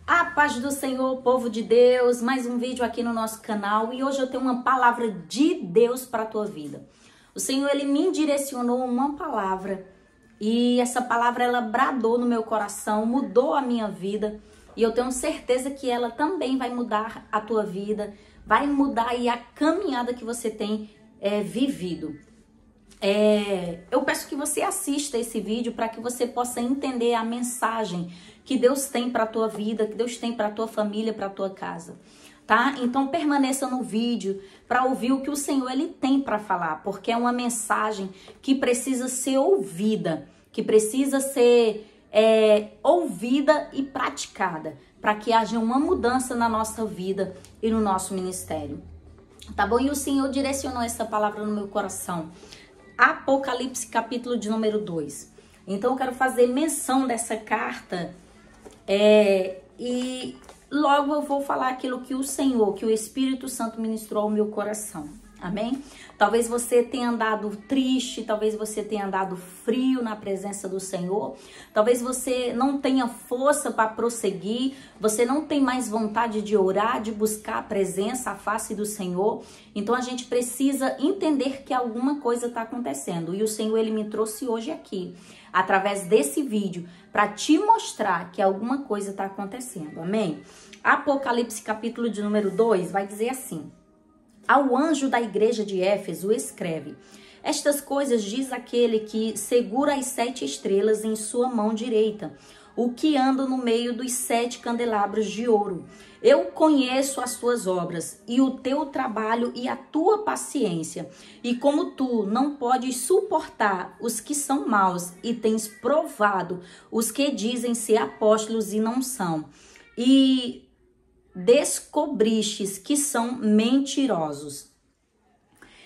A paz do Senhor, povo de Deus, mais um vídeo aqui no nosso canal e hoje eu tenho uma palavra de Deus para a tua vida. O Senhor, Ele me direcionou uma palavra e essa palavra ela bradou no meu coração, mudou a minha vida e eu tenho certeza que ela também vai mudar a tua vida, vai mudar aí a caminhada que você tem vivido. Eu peço que você assista esse vídeo para que você possa entender a mensagem que Deus tem para a tua vida, que Deus tem para a tua família, para a tua casa, tá? Então permaneça no vídeo para ouvir o que o Senhor Ele tem para falar, porque é uma mensagem que precisa ser ouvida, que precisa ser ouvida e praticada, para que haja uma mudança na nossa vida e no nosso ministério, tá bom? E o Senhor direcionou essa palavra no meu coração. Apocalipse, capítulo de número 2. Então eu quero fazer menção dessa carta e logo eu vou falar aquilo que o Senhor, que o Espírito Santo ministrou ao meu coração. Amém? Talvez você tenha andado triste, talvez você tenha andado frio na presença do Senhor, talvez você não tenha força para prosseguir, você não tem mais vontade de orar, de buscar a presença, a face do Senhor. Então a gente precisa entender que alguma coisa está acontecendo e o Senhor Ele me trouxe hoje aqui, através desse vídeo, para te mostrar que alguma coisa está acontecendo. Amém? Apocalipse capítulo de número 2 vai dizer assim: ao anjo da igreja de Éfeso escreve: estas coisas diz aquele que segura as 7 estrelas em sua mão direita, o que anda no meio dos 7 candelabros de ouro. Eu conheço as tuas obras e o teu trabalho e a tua paciência, e como tu não podes suportar os que são maus e tens provado os que dizem ser apóstolos e não são, e descobristes que são mentirosos,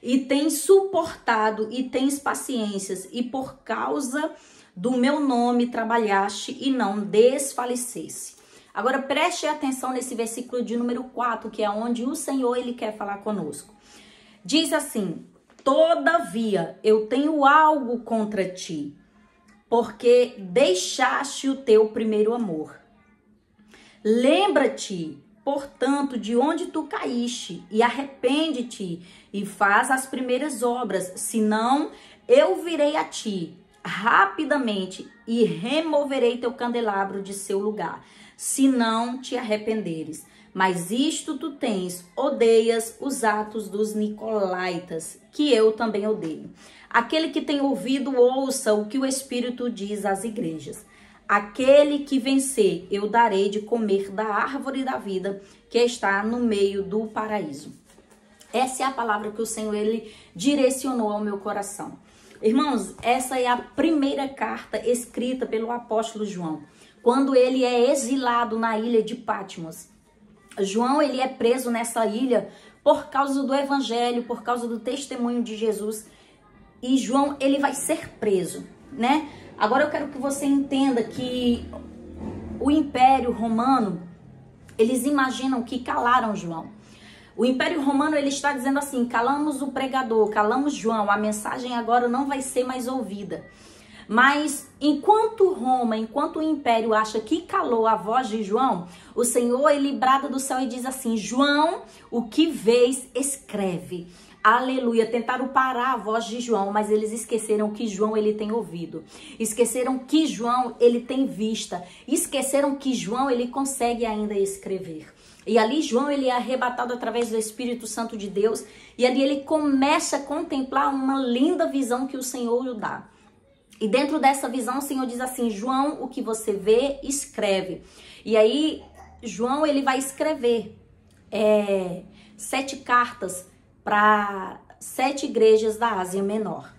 e tens suportado e tens paciências, e por causa do meu nome trabalhaste e não desfalecesse. Agora preste atenção nesse versículo de número 4, que é onde o Senhor Ele quer falar conosco. Diz assim: todavia eu tenho algo contra ti, porque deixaste o teu primeiro amor. Lembra-te, portanto, de onde tu caíste, e arrepende-te, e faz as primeiras obras, senão eu virei a ti rapidamente e removerei teu candelabro de seu lugar, se não te arrependeres. Mas isto tu tens: odeias os atos dos nicolaítas, que eu também odeio. Aquele que tem ouvido, ouça o que o Espírito diz às igrejas. Aquele que vencer, eu darei de comer da árvore da vida que está no meio do paraíso. Essa é a palavra que o Senhor Ele direcionou ao meu coração. Irmãos, essa é a primeira carta escrita pelo apóstolo João, quando ele é exilado na ilha de Patmos. João, ele é preso nessa ilha por causa do evangelho, por causa do testemunho de Jesus. E João, ele vai ser preso, né? Agora eu quero que você entenda que o Império Romano, eles imaginam que calaram João. O Império Romano, ele está dizendo assim: calamos o pregador, calamos João, a mensagem agora não vai ser mais ouvida. Mas enquanto Roma, enquanto o Império acha que calou a voz de João, o Senhor, ele brada do céu e diz assim: João, o que vês, escreve. Aleluia. Tentaram parar a voz de João, mas eles esqueceram que João ele tem ouvido. Esqueceram que João ele tem vista. Esqueceram que João ele consegue ainda escrever. E ali João ele é arrebatado através do Espírito Santo de Deus. E ali ele começa a contemplar uma linda visão que o Senhor lhe dá. E dentro dessa visão o Senhor diz assim: João, o que você vê, escreve. E aí João ele vai escrever 7 cartas para 7 igrejas da Ásia Menor.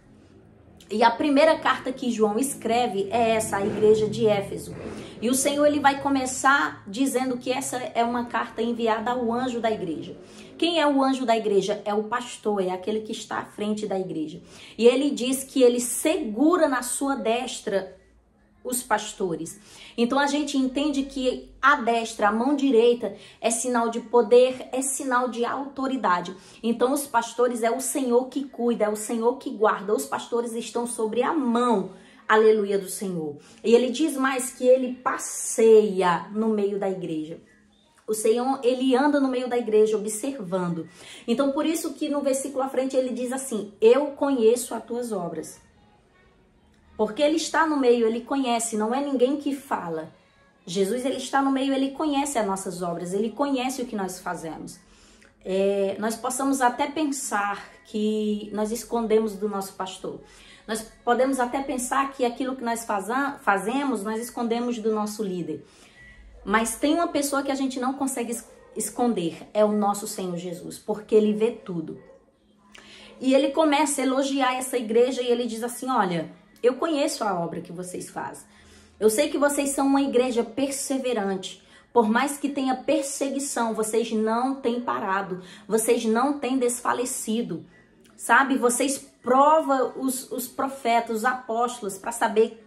E a primeira carta que João escreve é essa, a igreja de Éfeso. E o Senhor ele vai começar dizendo que essa é uma carta enviada ao anjo da igreja. Quem é o anjo da igreja? É o pastor, é aquele que está à frente da igreja. E ele diz que ele segura na sua destra os pastores. Então a gente entende que a destra, a mão direita, é sinal de poder, é sinal de autoridade. Então os pastores é o Senhor que cuida, é o Senhor que guarda. Os pastores estão sobre a mão aleluia, do Senhor. E ele diz mais que ele passeia no meio da igreja. O Senhor, ele anda no meio da igreja observando. Então, por isso que no versículo à frente ele diz assim, eu conheço as tuas obras. Porque ele está no meio, ele conhece, não é ninguém que fala. Jesus, ele está no meio, ele conhece as nossas obras, ele conhece o que nós fazemos. Nós possamos até pensar que nós escondemos do nosso pastor. Nós podemos até pensar que aquilo que nós fazemos, nós escondemos do nosso líder. Mas tem uma pessoa que a gente não consegue esconder, é o nosso Senhor Jesus, porque ele vê tudo. E ele começa a elogiar essa igreja e ele diz assim, olha, eu conheço a obra que vocês fazem. Eu sei que vocês são uma igreja perseverante. Por mais que tenha perseguição, vocês não têm parado. Vocês não têm desfalecido. Sabe? Vocês provam os profetas, os apóstolos, para saber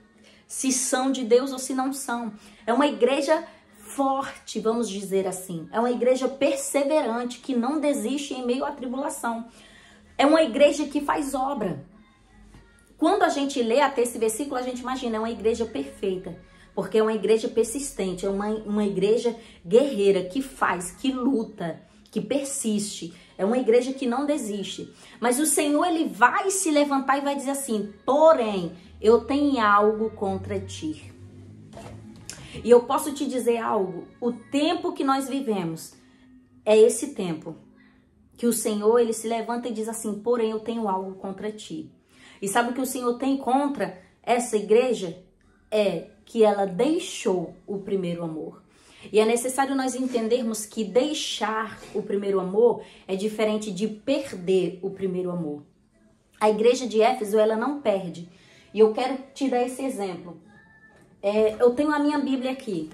se são de Deus ou se não são. É uma igreja forte, vamos dizer assim. É uma igreja perseverante, que não desiste em meio à tribulação. É uma igreja que faz obra. Quando a gente lê até esse versículo, a gente imagina, é uma igreja perfeita. Porque é uma igreja persistente, é uma igreja guerreira, que faz, que luta, que persiste. É uma igreja que não desiste. Mas o Senhor, ele vai se levantar e vai dizer assim, porém, eu tenho algo contra ti. E eu posso te dizer algo, o tempo que nós vivemos é esse tempo que o Senhor, ele se levanta e diz assim, porém, eu tenho algo contra ti. E sabe o que o Senhor tem contra essa igreja? É que ela deixou o primeiro amor. E é necessário nós entendermos que deixar o primeiro amor é diferente de perder o primeiro amor. A igreja de Éfeso, ela não perde. E eu quero te dar esse exemplo. Eu tenho a minha Bíblia aqui.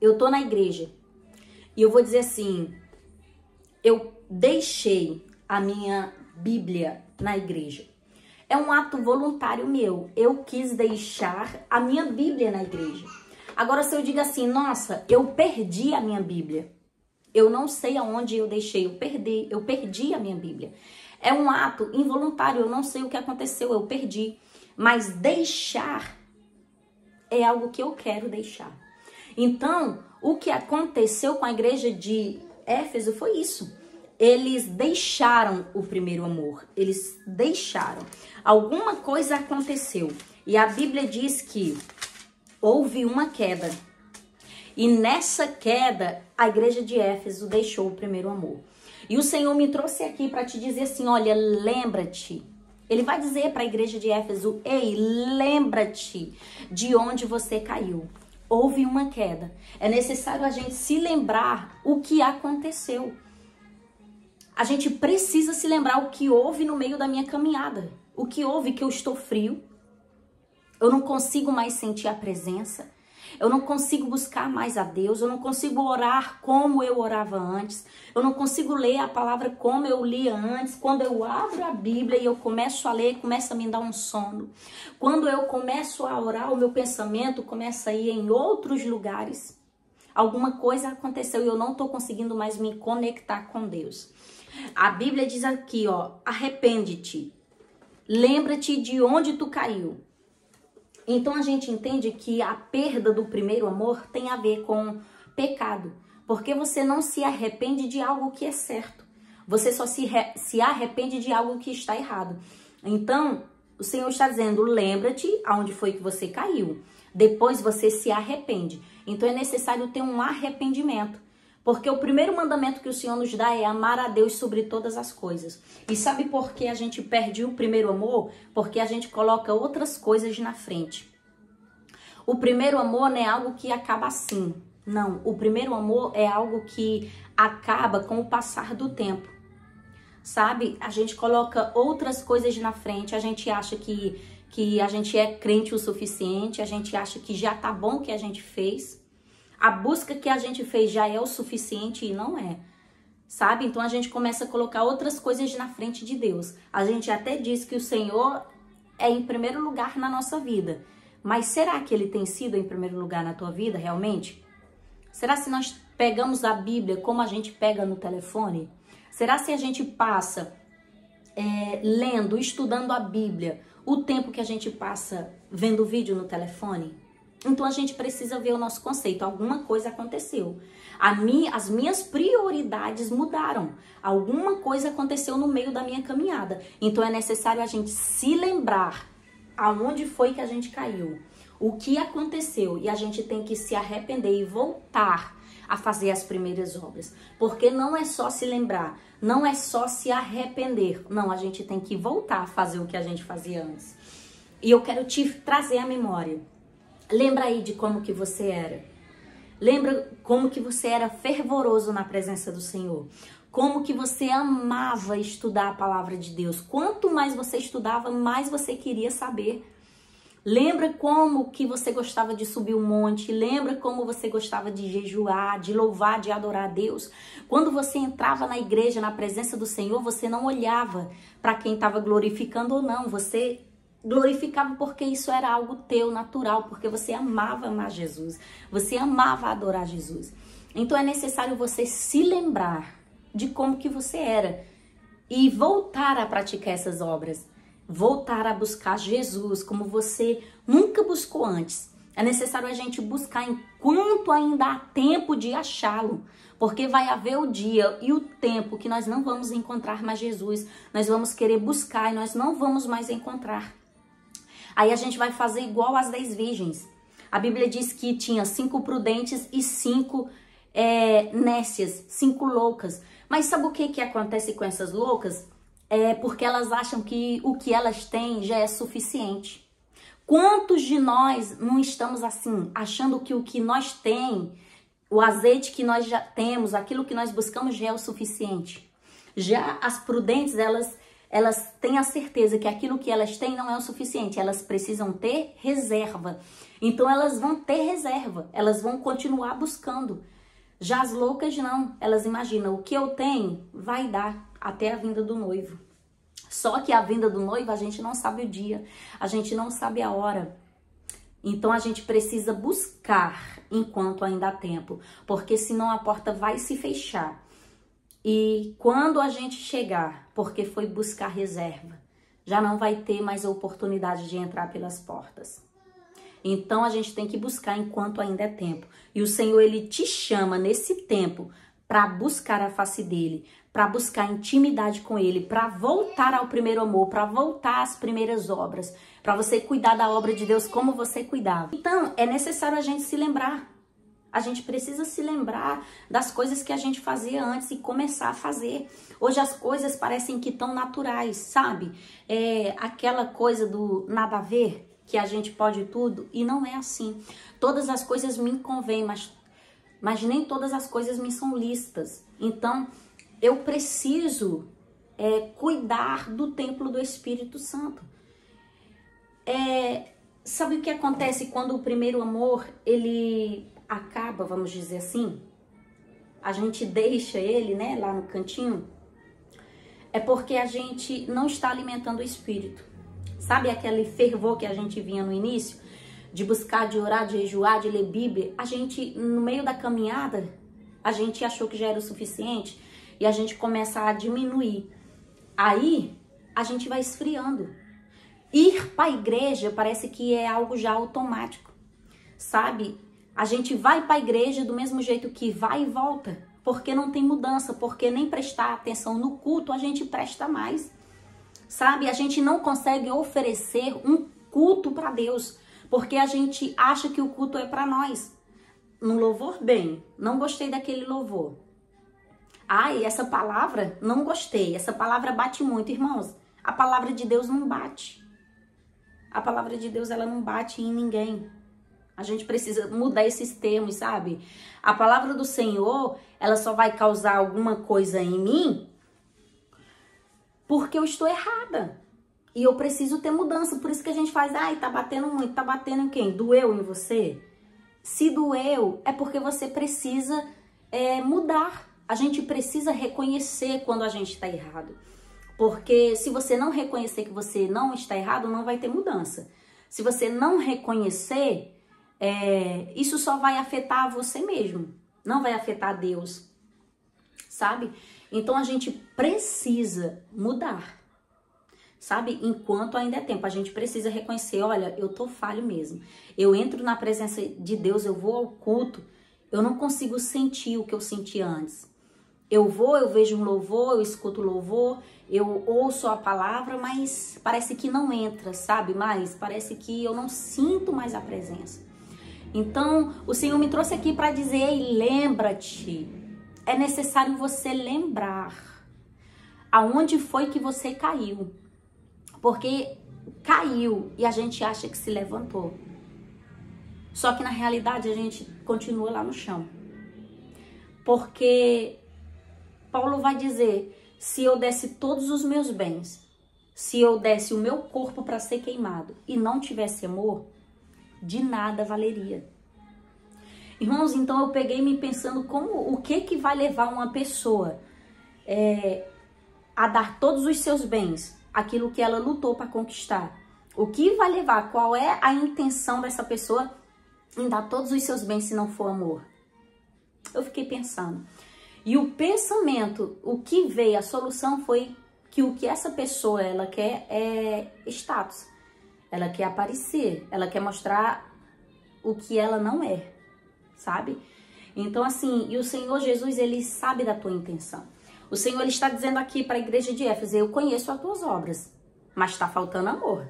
Eu tô na igreja. E eu vou dizer assim, eu deixei a minha Bíblia na igreja. É um ato voluntário meu. Eu quis deixar a minha Bíblia na igreja. Agora, se eu digo assim, nossa, eu perdi a minha Bíblia. Eu não sei aonde eu deixei, eu perdi a minha Bíblia. É um ato involuntário, eu não sei o que aconteceu, eu perdi. Mas deixar é algo que eu quero deixar. Então, o que aconteceu com a igreja de Éfeso foi isso. Eles deixaram o primeiro amor. Eles deixaram. Alguma coisa aconteceu. E a Bíblia diz que houve uma queda. E nessa queda, a igreja de Éfeso deixou o primeiro amor. E o Senhor me trouxe aqui para te dizer assim, olha, lembra-te. Ele vai dizer para a igreja de Éfeso, ei, lembra-te de onde você caiu. Houve uma queda. É necessário a gente se lembrar o que aconteceu. A gente precisa se lembrar o que houve no meio da minha caminhada. O que houve que eu estou frio. Eu não consigo mais sentir a presença. Eu não consigo buscar mais a Deus. Eu não consigo orar como eu orava antes. Eu não consigo ler a palavra como eu lia antes. Quando eu abro a Bíblia e eu começo a ler, começa a me dar um sono. Quando eu começo a orar, o meu pensamento começa a ir em outros lugares. Alguma coisa aconteceu e eu não estou conseguindo mais me conectar com Deus. A Bíblia diz aqui, ó, arrepende-te, lembra-te de onde tu caiu. Então a gente entende que a perda do primeiro amor tem a ver com pecado, porque você não se arrepende de algo que é certo, você só se arrepende de algo que está errado. Então o Senhor está dizendo, lembra-te aonde foi que você caiu, depois você se arrepende. Então é necessário ter um arrependimento. Porque o primeiro mandamento que o Senhor nos dá é amar a Deus sobre todas as coisas. E sabe por que a gente perde o primeiro amor? Porque a gente coloca outras coisas na frente. O primeiro amor não é algo que acaba assim. Não, o primeiro amor é algo que acaba com o passar do tempo. Sabe? A gente coloca outras coisas na frente, a gente acha que a gente é crente o suficiente, a gente acha que já tá bom o que a gente fez. A busca que a gente fez já é o suficiente e não é, sabe? Então a gente começa a colocar outras coisas na frente de Deus. A gente até diz que o Senhor é em primeiro lugar na nossa vida. Mas será que Ele tem sido em primeiro lugar na tua vida realmente? Será se nós pegamos a Bíblia como a gente pega no telefone? Será se a gente passa lendo, estudando a Bíblia o tempo que a gente passa vendo vídeo no telefone? Então a gente precisa ver o nosso conceito. Alguma coisa aconteceu. As minhas prioridades mudaram. Alguma coisa aconteceu no meio da minha caminhada. Então é necessário a gente se lembrar aonde foi que a gente caiu. O que aconteceu. E a gente tem que se arrepender e voltar a fazer as primeiras obras. Porque não é só se lembrar. Não é só se arrepender. Não, a gente tem que voltar a fazer o que a gente fazia antes. E eu quero te trazer à memória. Lembra aí de como que você era. Lembra como que você era fervoroso na presença do Senhor. Como que você amava estudar a palavra de Deus. Quanto mais você estudava, mais você queria saber. Lembra como que você gostava de subir um monte. Lembra como você gostava de jejuar, de louvar, de adorar a Deus. Quando você entrava na igreja, na presença do Senhor, você não olhava para quem estava glorificando ou não. Você glorificava porque isso era algo teu, natural, porque você amava amar Jesus, você amava adorar Jesus. Então é necessário você se lembrar de como que você era e voltar a praticar essas obras, voltar a buscar Jesus como você nunca buscou antes. É necessário a gente buscar enquanto ainda há tempo de achá-lo, porque vai haver o dia e o tempo que nós não vamos encontrar mais Jesus, nós vamos querer buscar e nós não vamos mais encontrar. Aí a gente vai fazer igual as 10 virgens. A Bíblia diz que tinha 5 prudentes e 5 nécias, 5 loucas. Mas sabe o que acontece com essas loucas? É porque elas acham que o que elas têm já é suficiente. Quantos de nós não estamos assim, achando que o que nós tem, o azeite que nós já temos, aquilo que nós buscamos já é o suficiente? Já as prudentes, elas têm a certeza que aquilo que elas têm não é o suficiente. Elas precisam ter reserva. Então elas vão ter reserva. Elas vão continuar buscando. Já as loucas não. Elas imaginam, o que eu tenho vai dar até a vinda do noivo. Só que a vinda do noivo a gente não sabe o dia. A gente não sabe a hora. Então a gente precisa buscar enquanto ainda há tempo. Porque senão a porta vai se fechar. E quando a gente chegar, porque foi buscar reserva, já não vai ter mais a oportunidade de entrar pelas portas. Então a gente tem que buscar enquanto ainda é tempo. E o Senhor, Ele te chama nesse tempo para buscar a face dEle, para buscar intimidade com Ele, para voltar ao primeiro amor, para voltar às primeiras obras, para você cuidar da obra de Deus como você cuidava. Então é necessário a gente se lembrar. A gente precisa se lembrar das coisas que a gente fazia antes e começar a fazer. Hoje as coisas parecem que estão naturais, sabe? Aquela coisa do nada a ver, que a gente pode tudo, e não é assim. Todas as coisas me convêm, mas nem todas as coisas me são lícitas. Então, eu preciso cuidar do templo do Espírito Santo. Sabe o que acontece quando o primeiro amor, ele acaba, vamos dizer assim? A gente deixa ele, né, lá no cantinho. É porque a gente não está alimentando o Espírito. Sabe aquele fervor que a gente vinha no início? De buscar, de orar, de jejuar, de ler Bíblia. A gente, no meio da caminhada, a gente achou que já era o suficiente e a gente começa a diminuir. Aí, a gente vai esfriando. Ir para a igreja parece que é algo já automático, sabe? A gente vai para a igreja do mesmo jeito que vai e volta, porque não tem mudança, porque nem prestar atenção no culto a gente presta mais, sabe? A gente não consegue oferecer um culto para Deus, porque a gente acha que o culto é para nós. No louvor, bem, não gostei daquele louvor. Ai, essa palavra, não gostei, essa palavra bate muito, irmãos. A palavra de Deus não bate. A palavra de Deus, ela não bate em ninguém. A gente precisa mudar esses termos, sabe? A palavra do Senhor, ela só vai causar alguma coisa em mim porque eu estou errada. E eu preciso ter mudança. Por isso que a gente faz, ai, tá batendo muito. Tá batendo em quem? Doeu em você? Se doeu, é porque você precisa mudar. A gente precisa reconhecer quando a gente está errado. Porque se você não reconhecer que você não está errado, não vai ter mudança. Se você não reconhecer, isso só vai afetar você mesmo. Não vai afetar Deus, sabe? Então a gente precisa mudar. sabe? Enquanto ainda é tempo, a gente precisa reconhecer, olha, eu tô falho mesmo. Eu entro na presença de Deus, eu vou ao culto, eu não consigo sentir o que eu sentia antes. Eu vou, eu vejo um louvor, eu escuto o louvor, eu ouço a palavra, mas parece que não entra, sabe? Mas parece que eu não sinto mais a presença. Então, o Senhor me trouxe aqui para dizer, ei, lembra-te, é necessário você lembrar aonde foi que você caiu. Porque caiu e a gente acha que se levantou. Só que na realidade a gente continua lá no chão. Porque Paulo vai dizer, se eu desse todos os meus bens, se eu desse o meu corpo para ser queimado e não tivesse amor, de nada valeria. Irmãos, então eu peguei me pensando o que vai levar uma pessoa a dar todos os seus bens, aquilo que ela lutou para conquistar. O que vai levar, qual é a intenção dessa pessoa em dar todos os seus bens se não for amor? Eu fiquei pensando. E o pensamento, o que veio, a solução foi que o que essa pessoa ela quer é status. Ela quer aparecer, ela quer mostrar o que ela não é, sabe? Então assim, e o Senhor Jesus, ele sabe da tua intenção. O Senhor, ele está dizendo aqui para a igreja de Éfeso, eu conheço as tuas obras, mas está faltando amor.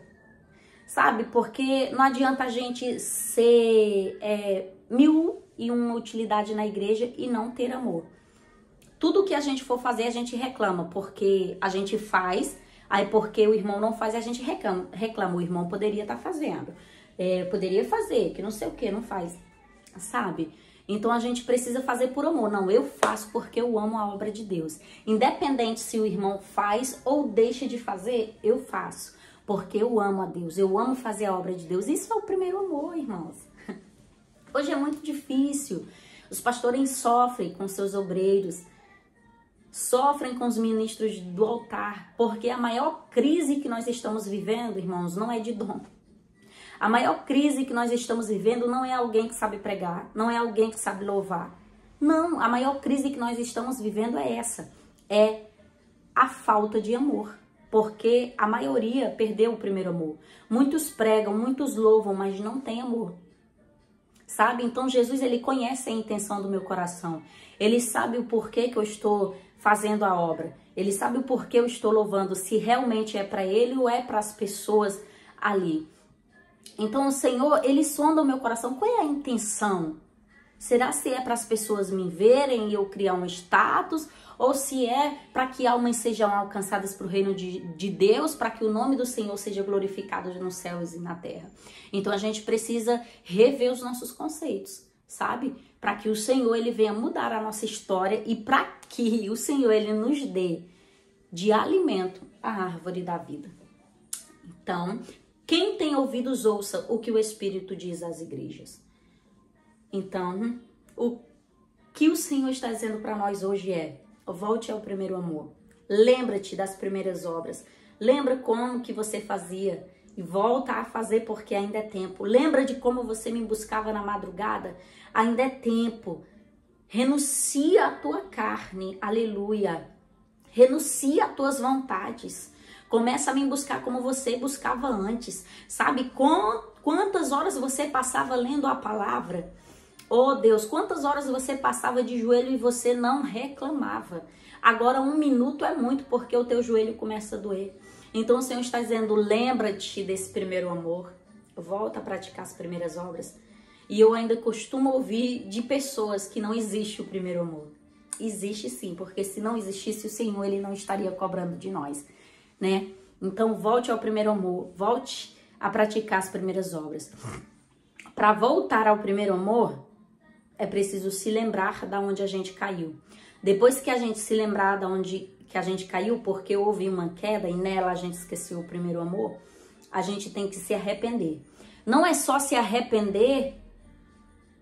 Sabe? Porque não adianta a gente ser 1001 utilidade na igreja e não ter amor. Tudo que a gente for fazer, a gente reclama, porque a gente faz, aí porque o irmão não faz, a gente reclama. O irmão poderia estar fazendo, poderia fazer, que não sei o que, não faz, sabe? Então a gente precisa fazer por amor. Não, eu faço porque eu amo a obra de Deus. Independente se o irmão faz ou deixa de fazer, eu faço. Porque eu amo a Deus, eu amo fazer a obra de Deus. Isso é o primeiro amor, irmãos. Hoje é muito difícil. Os pastores sofrem com seus obreiros, sofrem com os ministros do altar, porque a maior crise que nós estamos vivendo, irmãos, não é de dom. A maior crise que nós estamos vivendo não é alguém que sabe pregar, não é alguém que sabe louvar. Não, a maior crise que nós estamos vivendo é essa, é a falta de amor. Porque a maioria perdeu o primeiro amor. Muitos pregam, muitos louvam, mas não tem amor. Sabe? Então Jesus, ele conhece a intenção do meu coração. Ele sabe o porquê que eu estou fazendo a obra. Ele sabe o porquê eu estou louvando, se realmente é para ele ou é para as pessoas ali. Então o Senhor, ele sonda o meu coração. Qual é a intenção? Será se é para as pessoas me verem e eu criar um status? Ou se é para que almas sejam alcançadas para o reino de Deus, para que o nome do Senhor seja glorificado nos céus e na terra. Então a gente precisa rever os nossos conceitos, sabe? Para que o Senhor, ele venha mudar a nossa história e para que o Senhor, ele nos dê de alimento a árvore da vida. Então, quem tem ouvidos, ouça o que o Espírito diz às igrejas. Então, o que o Senhor está dizendo para nós hoje é: volte ao primeiro amor. Lembra-te das primeiras obras. Lembra como que você fazia e volta a fazer porque ainda é tempo. Lembra de como você me buscava na madrugada? Ainda é tempo. Renuncia a tua carne. Aleluia. Renuncia às tuas vontades. Começa a me buscar como você buscava antes. Sabe quantas horas você passava lendo a palavra? Oh Deus, quantas horas você passava de joelho e você não reclamava? Agora 1 minuto é muito porque o teu joelho começa a doer. Então o Senhor está dizendo, lembra-te desse primeiro amor. Volta a praticar as primeiras obras. E eu ainda costumo ouvir de pessoas que não existe o primeiro amor. Existe sim, porque se não existisse o Senhor, ele não estaria cobrando de nós, né? Então volte ao primeiro amor, volte a praticar as primeiras obras. Para voltar ao primeiro amor, é preciso se lembrar da onde a gente caiu. Depois que a gente se lembrar da onde que a gente caiu, porque houve uma queda e nela a gente esqueceu o primeiro amor, a gente tem que se arrepender. Não é só se arrepender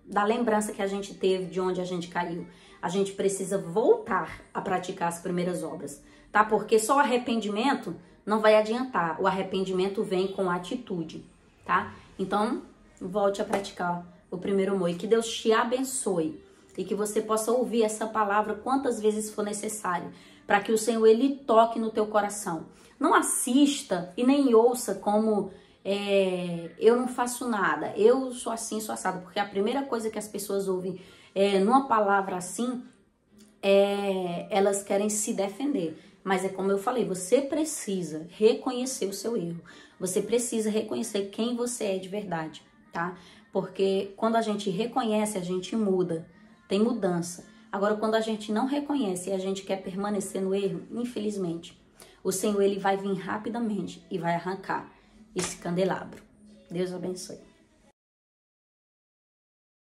da lembrança que a gente teve de onde a gente caiu. A gente precisa voltar a praticar as primeiras obras, tá? Porque só o arrependimento não vai adiantar. O arrependimento vem com atitude, tá? Então, volte a praticar o primeiro amor e que Deus te abençoe e que você possa ouvir essa palavra quantas vezes for necessário, para que o Senhor ele toque no teu coração. Não assista e nem ouça como eu não faço nada, eu sou assim, sou assado, porque a primeira coisa que as pessoas ouvem numa palavra assim, elas querem se defender. Mas é como eu falei, você precisa reconhecer o seu erro, você precisa reconhecer quem você é de verdade, tá? Porque quando a gente reconhece, a gente muda, tem mudança. Agora, quando a gente não reconhece e a gente quer permanecer no erro, infelizmente, o Senhor ele vai vir rapidamente e vai arrancar esse candelabro. Deus abençoe.